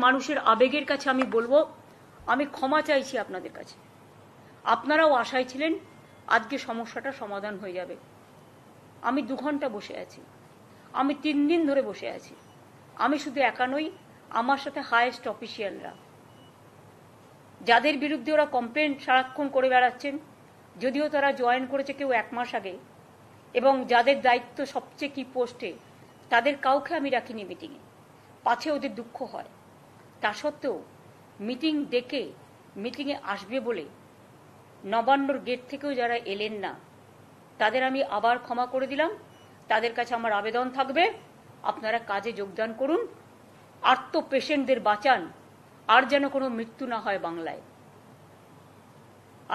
মানুষের আবেগের কাছে আমি বলবো, আমি ক্ষমা চাইছি আপনাদের কাছে। আপনারাও আশায় ছিলেন আজকে সমস্যাটা সমাধান হয়ে যাবে। আমি 2 ঘন্টা বসে আছি, আমি 3 দিন ধরে বসে আছি। আমি শুধু একা নই, আমার সাথে হাইয়েস্ট অফিসিয়ালরা, যাদের বিরুদ্ধে ওরা কমপ্লেন সারাক্ষণ করে বেড়াচ্ছেন, যদিও তারা জয়েন করেছে কেউ 1 মাস আগে, এবং যাদের দায়িত্ব সবচেয়ে কি পোস্টে, তাদের কাউকে আমি রাখিনি মিটিংয়ে, পাছে ওদের দুঃখ হয়। তা সত্ত্বেও মিটিং ডেকে মিটিংয়ে আসবে বলে নবান্নর গেট থেকেও যারা এলেন না, তাদের আমি আবার ক্ষমা করে দিলাম। তাদের কাছে আমার আবেদন থাকবে, আপনারা কাজে যোগদান করুন, আর্ত পেশেন্টদের বাঁচান, আর যেন কোনো মৃত্যু না হয় বাংলায়।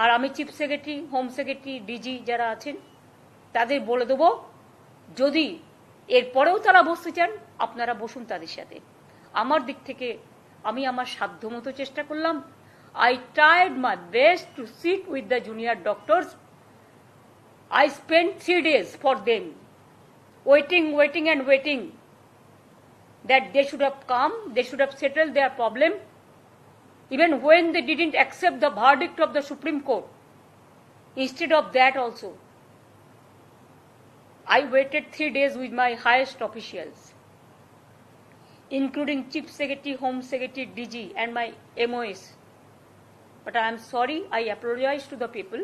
আর আমি chief secretary, home secretary, DG যারা আছেন তাদের বলে দেবো, যদি এরপরেও তারা বসতে চান আপনারা বসুন তাদের সাথে। আমার দিক থেকে আমি আমার সাধ্যমতো চেষ্টা করলাম। I tried my best to sit with the junior doctors. I spent 3 days for them, waiting and waiting that they should have come, they should have settled their problem. Even when they didn't accept the verdict of the Supreme Court, instead of that also, I waited 3 days with my highest officials, including Chief Secretary, Home Secretary, DG and my MOS. But I am sorry, I apologize to the people.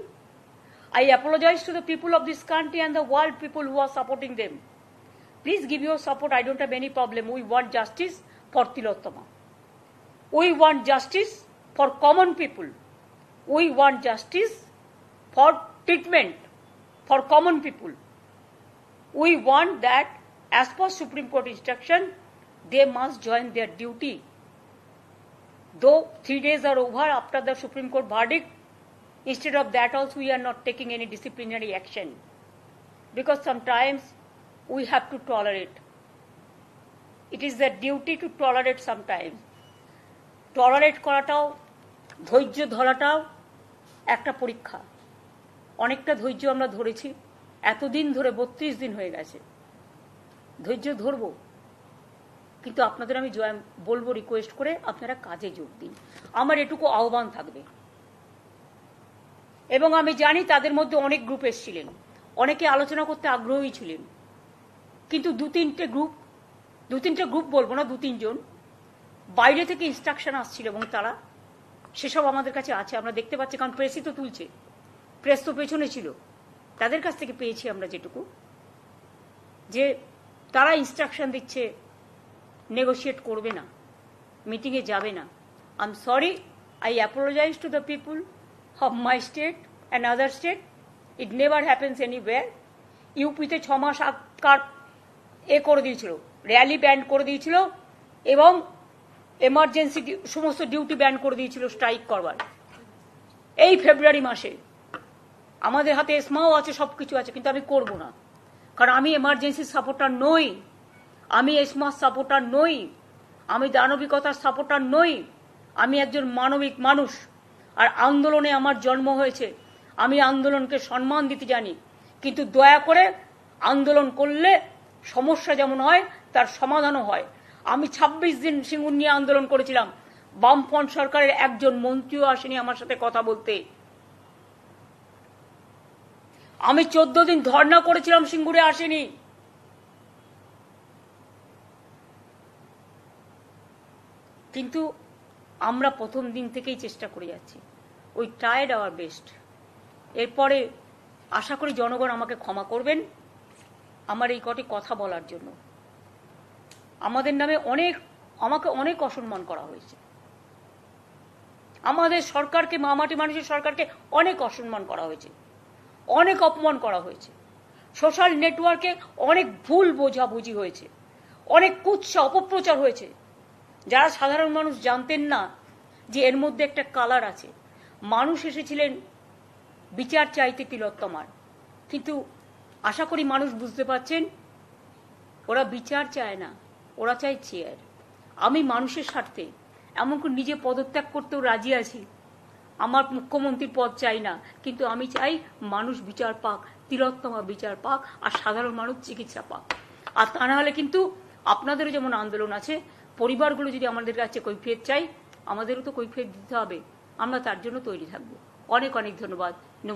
I apologize to the people of this country and the world people who are supporting them. Please give your support, I don't have any problem. We want justice for Tilottama. We want justice for common people. We want justice for treatment for common people. We want that, as per Supreme Court instruction, they must join their duty. Though 3 days are over after the Supreme Court verdict, instead of that also we are not taking any disciplinary action. Because sometimes we have to tolerate. It is the duty to tolerate sometimes. Tolerate করাটাও, ধৈর্য ধরাটাও একটা পরীক্ষা। অনেকটা ধৈর্য আমরা ধরেছি, এতদিন ধরে 32 দিন হয়ে গেছে। ধৈর্য ধরবো, কিন্তু আপনাদের আমি বলবো রিকোয়েস্ট করে আপনারা কাজে যোগ দিন। আমার এটুকু আহ্বান থাকবে। এবং আমি জানি তাদের মধ্যে অনেক গ্রুপ এসেছিলেন, অনেকে আলোচনা করতে আগ্রহী ছিলেন, কিন্তু 2-3টে গ্রুপ বলবো না, 2-3 জন বাইরে থেকে ইনস্ট্রাকশন আসছিল, এবং তারা সেসব আমাদের কাছে আছে, আমরা দেখতে পাচ্ছি, কারণ প্রেসই তো তুলছে, প্রেস তো পেছনে ছিল। তাদের কাছ থেকে পেয়েছি আমরা যেটুকু, যে তারা ইনস্ট্রাকশন দিচ্ছে নেগোশিয়েট করবে না, মিটিংয়ে যাবে না। I am sorry, I apologize to the people of my state and other state. It never happens anywhere. ইউপিতে 6 মাস আগকার করে দিয়েছিল, র্যালি ব্যান করে দিয়েছিল, এবং এমার্জেন্সি সমস্ত ডিউটি ব্যান করে দিয়েছিল স্ট্রাইক করবার। এই ফেব্রুয়ারি মাসে আমাদের হাতে এসমাও আছে, সব কিছু আছে, কিন্তু আমি করব না, কারণ আমি এমার্জেন্সি সাপোর্টার নই, আমি এসমার সাপোর্টার নই, আমি দানবিকতার সাপোর্টার নই। আমি একজন মানবিক মানুষ, আর আন্দোলনে আমার জন্ম হয়েছে। আমি আন্দোলনকে সম্মান দিতে জানি, কিন্তু দয়া করে আন্দোলন করলে সমস্যা যেমন হয় তার সমাধানও হয়। আমি 26 দিন সিঙ্গুর নিয়ে আন্দোলন করেছিলাম, বামফ্রন্ট সরকারের একজন মন্ত্রীও আসেনি আমার সাথে কথা বলতে। আমি 14 দিন ধর্ণা করেছিলাম, সিঙ্গুরে আসেনি। কিন্তু আমরা প্রথম দিন থেকেই চেষ্টা করে যাচ্ছি। We tried our best. এরপরে আশা করি জনগণ আমাকে ক্ষমা করবেন আমার এই কটি কথা বলার জন্য। আমাদের নামে আমাকে অনেক অসম্মান করা হয়েছে, আমাদের সরকারকে, মামাটি মানুষের সরকারকে অনেক অসম্মান করা হয়েছে, অনেক অপমান করা হয়েছে। সোশ্যাল নেটওয়ার্কে অনেক ভুল বোঝাবুঝি হয়েছে, অনেক কুৎসা অপপ্রচার হয়েছে, যারা সাধারণ মানুষ জানতেন না যে এর মধ্যে একটা কালার আছে। মানুষ এসেছিলেন বিচার চাইতে তিলোত্তমার, কিন্তু আশা করি মানুষ বুঝতে পারছেন ওরা বিচার চায় না, ওরা চায় চেয়ার। আমি মানুষের স্বার্থে এমনকি নিজে পদত্যাগ করতেও রাজি আছি। আমার মুখ্যমন্ত্রীর পদ চাই না, কিন্তু আমি চাই মানুষ বিচার পাক, তিলোত্তমা বিচার পাক, আর সাধারণ মানুষ চিকিৎসা পাক। আর তা না হলে কিন্তু আপনাদেরও যেমন আন্দোলন আছে, পরিবারগুলো যদি আমাদের কাছে কৈফিয়ত চাই, আমাদেরও তো কৈফিয়ত দিতে হবে। আমরা তার জন্য তৈরি থাকবো। অনেক অনেক ধন্যবাদ। নমস্কার।